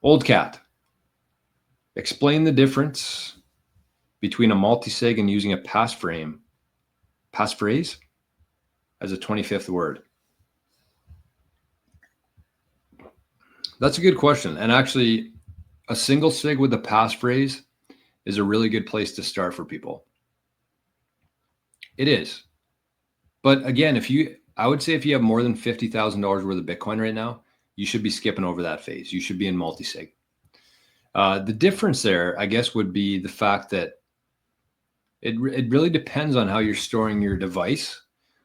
Old cat. Explain the difference between a multisig and using a passphrase as a 25th word. That's a good question. And actually, a single sig with a passphrase is a really good place to start for people. It is. But again, I would say if you have more than $50,000 worth of Bitcoin right now, you should be skipping over that phase. You should be in multisig. The difference there, I guess, would be the fact that it really depends on how you're storing your device.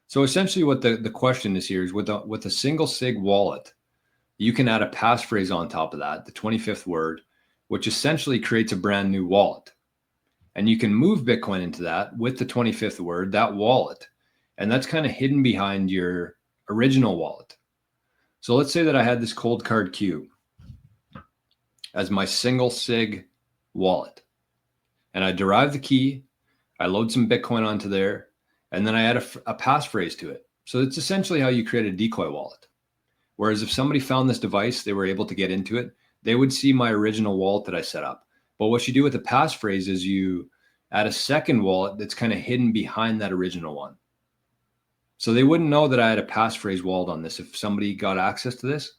So essentially what the question is here is with a single sig wallet, you can add a passphrase on top of that, the 25th word, which essentially creates a brand new wallet. And you can move Bitcoin into that with the 25th word, that wallet. And that's kind of hidden behind your original wallet. So let's say that I had this cold card Q as my single sig wallet. And I derive the key, I load some Bitcoin onto there, and then I add a passphrase to it. So it's essentially how you create a decoy wallet. Whereas if somebody found this device, they were able to get into it, they would see my original wallet that I set up. But what you do with the passphrase is you add a second wallet that's kind of hidden behind that original one. So they wouldn't know that I had a passphrase wallet on this if somebody got access to this.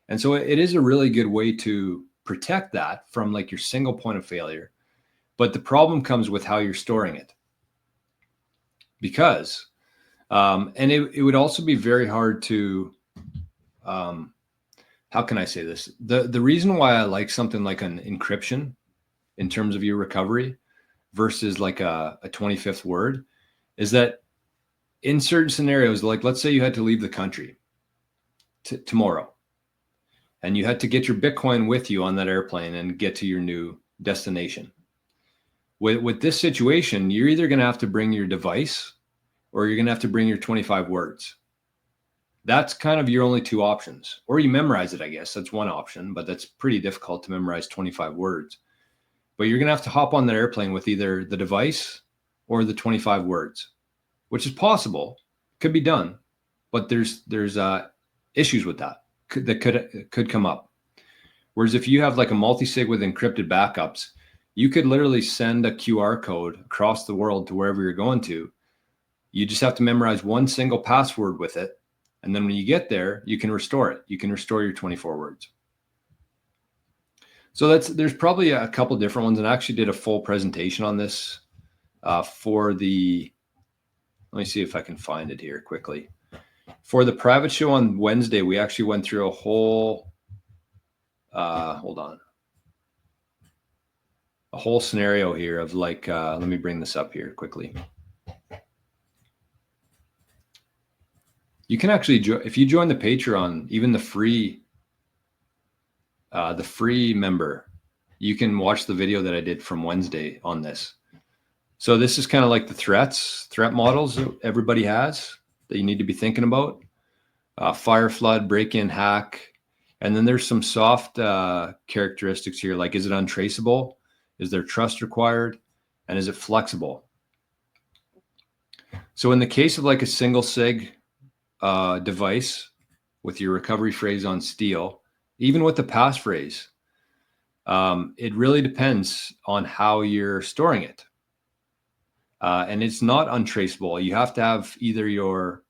And so it is a really good way to protect that from like your single point of failure. But the problem comes with how you're storing it. Because, and it would also be very hard to, how can I say this? The reason why I like something like an encryption in terms of your recovery versus like a 25th word is that in certain scenarios, like let's say you had to leave the country tomorrow and you had to get your Bitcoin with you on that airplane and get to your new destination. With this situation, you're either going to have to bring your device or you're going to have to bring your 25 words. That's kind of your only two options. Or you memorize it, I guess. That's one option, but that's pretty difficult to memorize 25 words. But you're going to have to hop on that airplane with either the device or the 25 words, which is possible, could be done, but there's issues with that could come up. Whereas if you have like a multisig with encrypted backups, you could literally send a QR code across the world to wherever you're going to. You just have to memorize one single password with it. And then when you get there, you can restore it. You can restore your 24 words. So there's probably a couple different ones. And I actually did a full presentation on this let me see if I can find it here quickly. For the private show on Wednesday, we actually went through a whole, hold on. A whole scenario here of like, let me bring this up here quickly. You can actually, if you join the Patreon, even the free member, you can watch the video that I did from Wednesday on this. So this is kind of like the threat models that everybody has that you need to be thinking about. Fire, flood, break-in, hack. And then there's some soft characteristics here, like is it untraceable? Is there trust required? And is it flexible? So in the case of like a single sig device with your recovery phrase on steel, even with the passphrase, it really depends on how you're storing it. And it's not untraceable. You have to have either your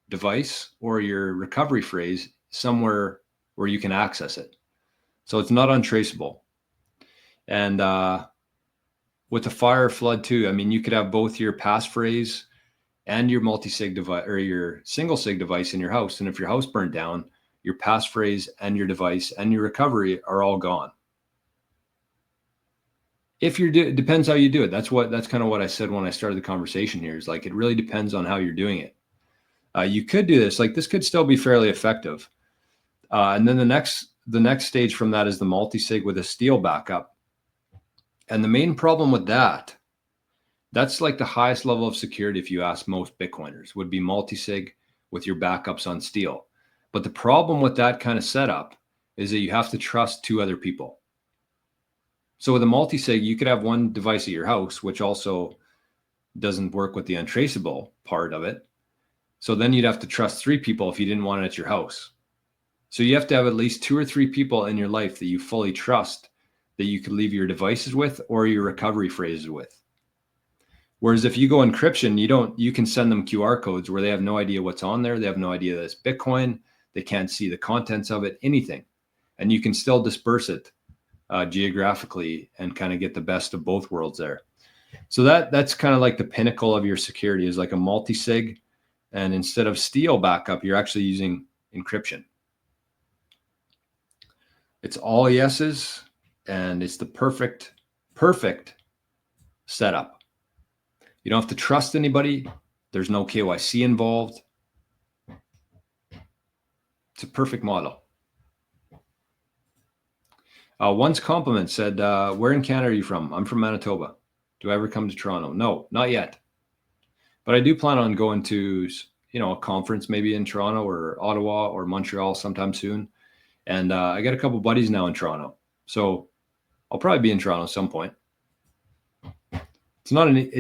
device or your recovery phrase somewhere where you can access it. So it's not untraceable. And with the fire flood too, I mean, you could have both your passphrase and your multi-sig device or your single sig device in your house. And if your house burned down, your passphrase and your device and your recovery are all gone. If it depends how you do it. That's kind of what I said when I started the conversation here is like, it really depends on how you're doing it. You could do this, like this could still be fairly effective. And then the next stage from that is the multi-sig with a steel backup. And the main problem with that's like the highest level of security, if you ask most Bitcoiners, would be multi-sig with your backups on steel. But the problem with that kind of setup is that you have to trust two other people. So with a multi-sig, you could have one device at your house, which also doesn't work with the untraceable part of it. So then you'd have to trust three people if you didn't want it at your house. So you have to have at least 2 or 3 people in your life that you fully trust that you could leave your devices with or your recovery phrases with. Whereas if you go encryption, you can send them QR codes where they have no idea what's on there. They have no idea that it's Bitcoin. They can't see the contents of it, anything. And you can still disperse it geographically and kind of get the best of both worlds there. So that's kind of like the pinnacle of your security, is like a multisig. And instead of steel backup, you're actually using encryption. It's all yeses, and it's the perfect setup. You don't have to trust anybody. There's no KYC involved. It's a perfect model. One's compliment said, where in Canada are you from? I'm from Manitoba. Do I ever come to Toronto? No, not yet. But I do plan on going to, a conference maybe in Toronto or Ottawa or Montreal sometime soon. And I got a couple buddies now in Toronto. So I'll probably be in Toronto at some point. It's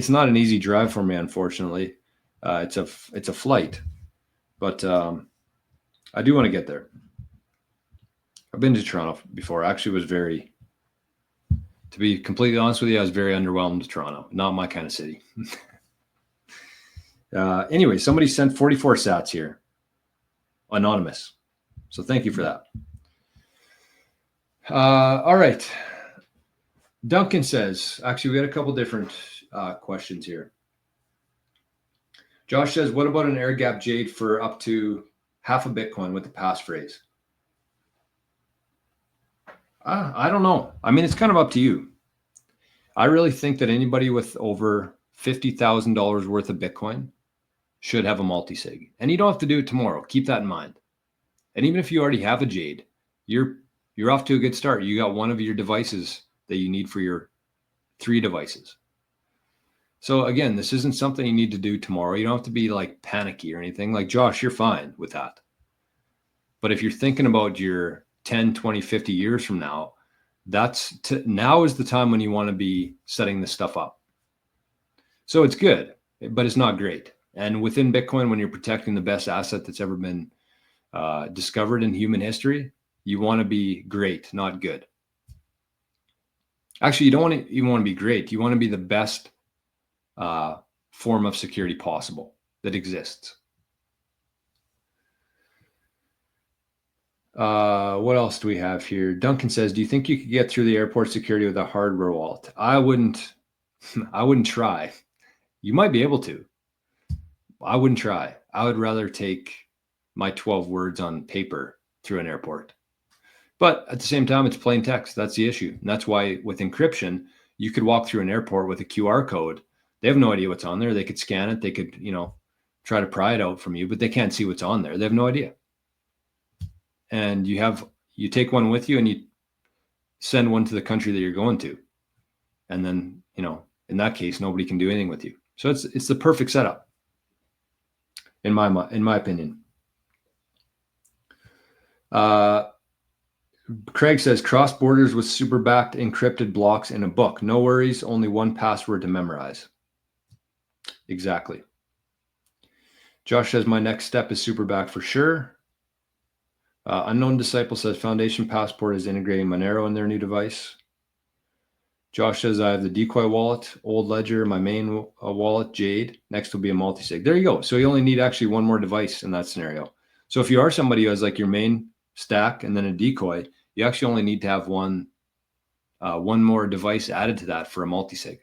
not an easy drive for me, unfortunately. It's a flight, but I do want to get there. I've been to Toronto before. Actually, to be completely honest with you, I was very underwhelmed with Toronto. Not my kind of city. Anyway, somebody sent 44 sats here, anonymous. So thank you for that. All right. Duncan says, actually, we got a couple different questions here. Josh says, what about an air gap jade for up to half a Bitcoin with the passphrase? I don't know. I mean, it's kind of up to you. I really think that anybody with over $50,000 worth of Bitcoin should have a multisig. And you don't have to do it tomorrow. Keep that in mind. And even if you already have a jade, you're off to a good start. You got one of your devices that you need for your 3 devices. So again, this isn't something you need to do tomorrow. You don't have to be like panicky or anything. Like Josh, you're fine with that. But if you're thinking about your 10, 20, 50 years from now, now is the time when you want to be setting this stuff up. So it's good, but it's not great. And within Bitcoin, when you're protecting the best asset that's ever been discovered in human history, you want to be great, not good. Actually, you don't even want to be great. You want to be the best form of security possible that exists. What else do we have here? Duncan says, do you think you could get through the airport security with a hardware wallet? I wouldn't try. You might be able to. I wouldn't try. I would rather take my 12 words on paper through an airport. But at the same time, it's plain text. That's the issue. And that's why with encryption, you could walk through an airport with a QR code. They have no idea what's on there. They could scan it. They could, try to pry it out from you, but they can't see what's on there. They have no idea. And you take one with you and you send one to the country that you're going to. And then, in that case, nobody can do anything with you. So it's the perfect setup, in my opinion. Craig says, cross borders with super backed encrypted blocks in a book. No worries, only one password to memorize. Exactly. Josh says, my next step is super backed for sure. Unknown Disciple says, Foundation Passport is integrating Monero in their new device. Josh says, I have the Decoy wallet, Old Ledger, my main wallet, Jade. Next will be a multisig. There you go. So you only need actually one more device in that scenario. So if you are somebody who has like your main stack and then a decoy, you actually only need to have one more device added to that for a multisig.